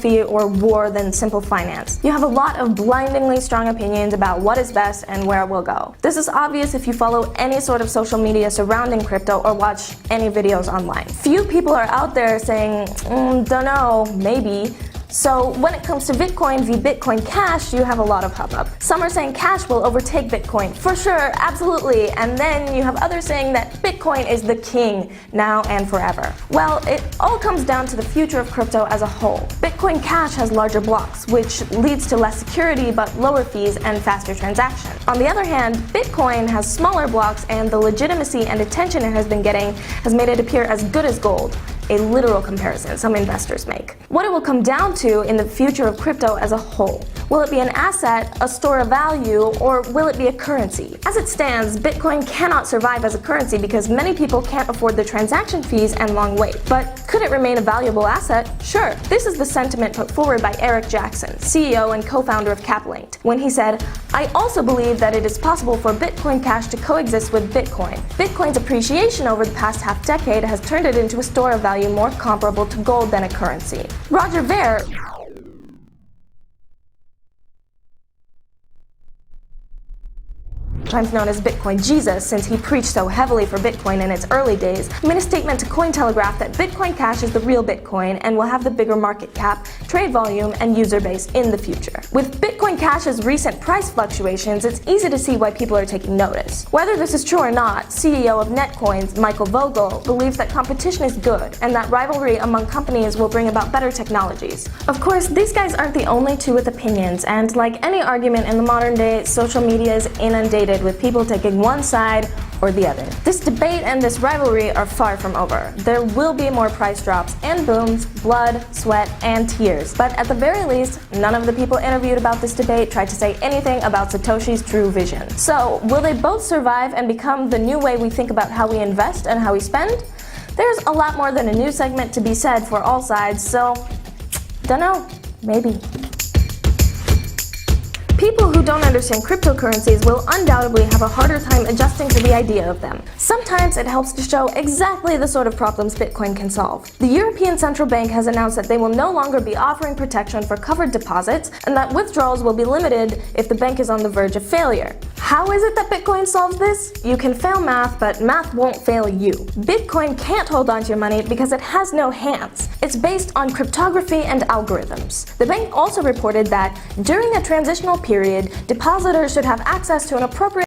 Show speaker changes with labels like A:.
A: cryptography or war than simple finance. You have a lot of blindingly strong opinions about what is best and where it will go. This is obvious if you follow any sort of social media surrounding crypto or watch any videos online. Few people are out there saying, dunno, maybe. So when it comes to Bitcoin v Bitcoin Cash, you have a lot of hubbub. Some are saying Cash will overtake Bitcoin. For sure, absolutely. And then you have others saying that Bitcoin is the king now and forever. Well, it all comes down to the future of crypto as a whole. Bitcoin Cash has larger blocks, which leads to less security but lower fees and faster transactions. On the other hand, Bitcoin has smaller blocks, and the legitimacy and attention it has been getting has made it appear as good as gold. A literal comparison some investors make. What it will come down to in the future of crypto as a whole. Will it be an asset, a store of value, or will it be a currency? As it stands, Bitcoin cannot survive as a currency because many people can't afford the transaction fees and long wait. But could it remain a valuable asset? Sure. This is the sentiment put forward by Eric Jackson, CEO and co-founder of CapLinked, when he said, "I also believe that it is possible for Bitcoin Cash to coexist with Bitcoin. Bitcoin's appreciation over the past half-decade has turned it into a store of value more comparable to gold than a currency." Roger Ver, sometimes known as Bitcoin Jesus since he preached so heavily for Bitcoin in its early days, made a statement to Cointelegraph that Bitcoin Cash is the real Bitcoin and will have the bigger market cap, trade volume, and user base in the future. With Bitcoin Cash's recent price fluctuations, it's easy to see why people are taking notice. Whether this is true or not, CEO of Netcoins, Michael Vogel, believes that competition is good and that rivalry among companies will bring about better technologies. Of course, these guys aren't the only two with opinions, and like any argument in the modern day, social media is inundated with people taking one side or the other. This debate and this rivalry are far from over. There will be more price drops and booms, blood, sweat, and tears. But at the very least, none of the people interviewed about this debate tried to say anything about Satoshi's true vision. So, will they both survive and become the new way we think about how we invest and how we spend? There's a lot more than a news segment to be said for all sides, so dunno, maybe. People who don't understand cryptocurrencies will undoubtedly have a harder time adjusting to the idea of them. Sometimes it helps to show exactly the sort of problems Bitcoin can solve. The European Central Bank has announced that they will no longer be offering protection for covered deposits and that withdrawals will be limited if the bank is on the verge of failure. How is it that Bitcoin solves this? You can fail math, but math won't fail you. Bitcoin can't hold onto your money because it has no hands. It's based on cryptography and algorithms. The bank also reported that during a transitional period, depositors should have access to an appropriate